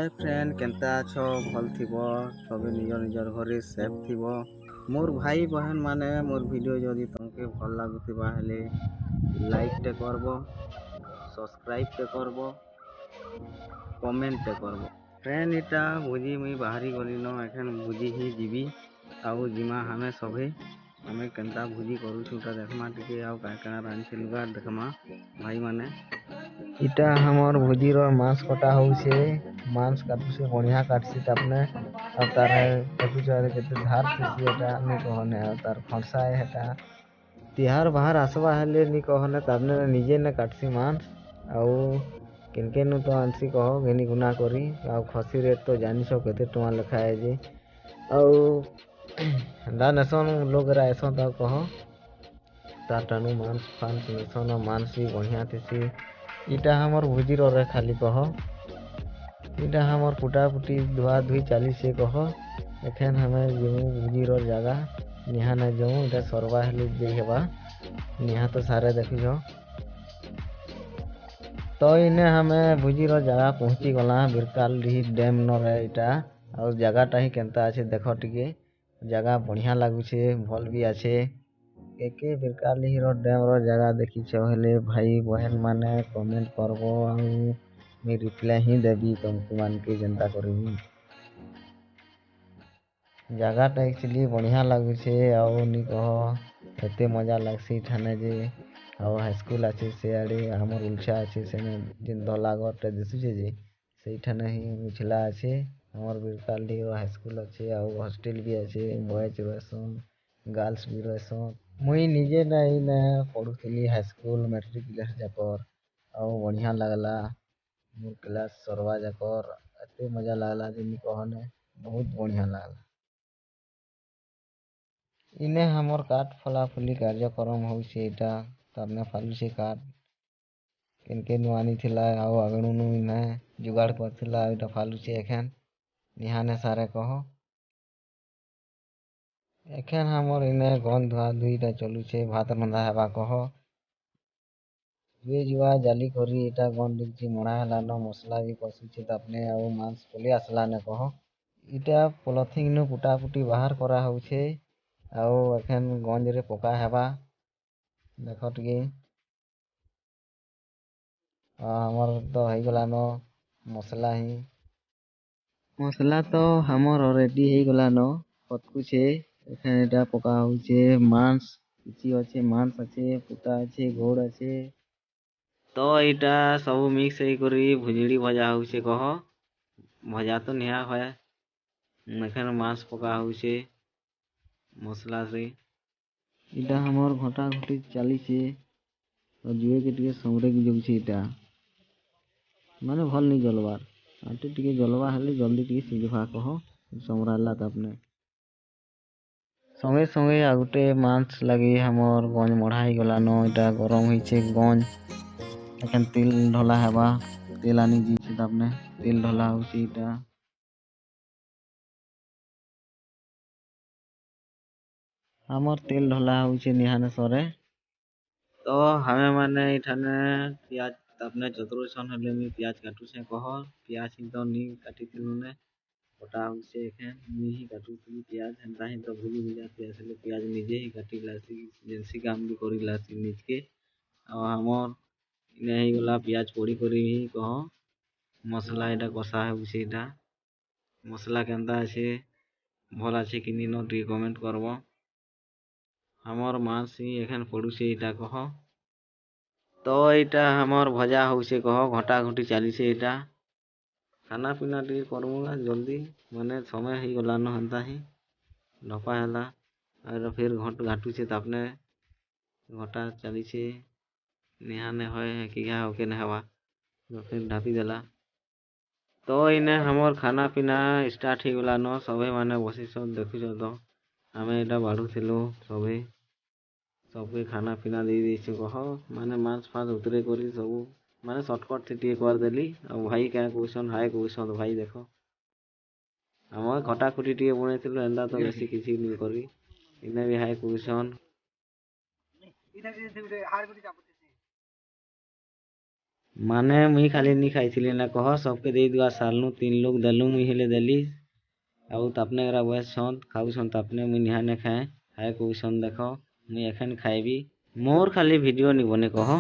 Hi friend Kenta अछो भल थिबो सबे निजर निजर घरे सेफ थिबो। मोर भाई बहन माने मोर वीडियो जदि तुमके भल लागुथिबा हेले लाइक टे करबो, सब्सक्राइब टे करबो, कमेंट टे करबो। फ्रेंड इटा बुझी मुई बाहरी गली न एखन बुझी ही जीवी आउ जिमा हमें सभे हमें केंता भुजी करूछुटा देखमा टिके आउ का का रांधि लुगा देखमा भाई माने इटा हमर भुजी रो मांस कटा होउछे। मांस काटुछे बढ़िया काटसी तापने आ तार देखुछ रे केते धार थिसी एटा नि कहने आ तार फरसा हेटा तिहार बाहर आसबा हेले नि कहने तारने निजे ने काटसी मांस आउ किनके नु तो आंसी कहो घेनी गुना करी आउ खसी रेट तो जानिछो केते टका लेखा है जे आउ दा नेसन लोग रा ऐसा ता कहो ताटानु मांस फांस नेसन मांस भी बढ़िया थिसी। इटा हमर भुजी रे खाली कह इटा हमर कुटा पुटी धुआ धुई चाली से कह एखन हमें जेमु भुजी रो जगह निहा न जाऊँ इटा सरवा हेले जे हेबा निहा तो सारे देखी जो तो इने हमें भुजी रो जगह पहुंची गला बिरकाल डैम न रे इटा और जगहटा ही केनता अच्छे देख टिके जगह बढ़िया लागुछे भल भी अच्छे एके बिरकाली रो डैम रो जगह देखी छ हेले भाई बहन माने कमेंट करबो मी रिप्लाई ही देबी तुमको मान के जनता करबी जगहटा एक्चुअली बढ़िया लागुछे आउ नि कह एते मजा लागसी ठाने जे आउ हाई स्कूल अच्छे से आड़े हमर उलछा अच्छे से जिन धला घरटा दिसुछे जे सेई ठाने ही मिछला अच्छे हमर बिरकाली रो हाई स्कूल अच्छे आउ हॉस्टल भी अच्छे बॉयज रहसन गर्ल्स भी रहसन मुई निजे नहीं न पढ़ुଥିଲି हाई स्कूल मैट्रिक क्लास जाकर आउ बढ़िया लागला मोर क्लास सरवा जाकर एते मजा लागला जे नि कहने बहुत बढ़िया लागला। इने हमर काट फला फुली कार्यक्रम होउछे एटा तारने फालुछे काट किनके नुआनी थिला आउ आगणु नु इने जुगाड़ करथिला एटा फालुछे एखन निहाने सारे कहो एखन हमर इने गन धुआ धुईटा चलुछे भात रंधा हेबा कह धुए जुआ जाली करी एटा गन डिगची मड़ा हेलानो मसला भी कषुछे तापने आउ मांस पले आसला ने कह इटा पॉलिथिन नु कुटा पुटी बाहर करा होउछे आउ एखन गंज रे पका हेबा देख टिके हमर तो हो गलानो मसला ही मसला तो हमर ऑलरेडी हो गलानो पतकुछे एखन एटा पका होउछे मांस किछि अच्छे मांस अच्छे पुटा अच्छे घोड़ अच्छे तो इटा सब मिक्स हे करी भुजड़ी भजा होउछे कह भजा तो निहा है एखन मांस पका होउछे मसला से इटा हमर घटा घटी चालीछे और जुए के टिके समरे की जोगछे इटा माने भल नहीं जलवार आटे टिके जलवा हेले जल्दी टिके सिझवा कह समराला तापने संगे संगे आ गुटे मांस लगी हमर गंज मढ़ा ही गलानो इटा गरम होइछे गंज एखन तेल ढला हेबा तेल आनी जीछे तापने तेल ढला होउछे इटा हमर तेल ढला होउछे निहाने सरे तो हमें माने इठाने प्याज तापने चतुर सन हेले मी प्याज काटुछे कह प्याज ही तो नी काटिथिलु ने कटा होउछे एखन मी ही काटुथि प्याज हेनता ही तो भूली भी जाती असले प्याज निजे ही काटी लासी जेंसी काम भी करी लासी निज के आ हमर इने ही गला प्याज पोड़ी करी ही कह मसला एटा कषा होउछे एटा मसला केनता আছে भल আছে कि नी नो टी कमेंट करबो हमर मांस ही एखन पड़ुछे इटा कह तो इटा हमर भजा होउछे कह घटा घटी चालीछे इटा खाना पीना टी करमुगा जल्दी माने समय ही गलानो हंता ही ढपा हैला और फिर घट घाटुछे तापने घटा चालीछे निहाने होय कि घा होके न हवा फिर ढापी देला तो इने हमर खाना पीना स्टार्ट ही गलानो सभे माने बसिछ देखुछ तो हमें एटा बाढ़ुथिलु सभे सबके खाना पीना दे देछु कह माने मांस फांस उतरे करी सब माने शॉर्टकट थी टिके कर देली और भाई क्या क्वेश्चन हाय क्वेश्चन भाई देखो हम खटा खुटी टिके बुनेथिलु एंदा तो बेसी किछि नी करी इने भी हाय क्वेश्चन ମାନେ ମୁଇଁ ଖାଲି ନି ଖାଇଥିଲି ନା କହ ସବକେ ଦେଇ ଦୁଆ ସାରଲୁ 3 ଲୋକ ଦେଲୁ ମୁଇଁ ହେଲେ ଦେଲି ଆଉ ତାପନେ ଏରା ବଏସଛନ୍ ଖାଉଛନ୍ ତାପନେ ମୁଇଁ ନିହାନେ ଖାଏ ଖାଏ କହୁଛନ୍ ଦେଖ ମୁଇଁ ଏଖେନ୍ ଖାଇବି ମୋର୍ ଖାଲି ଭିଡ଼ିଓ ନି ବନେ କହ।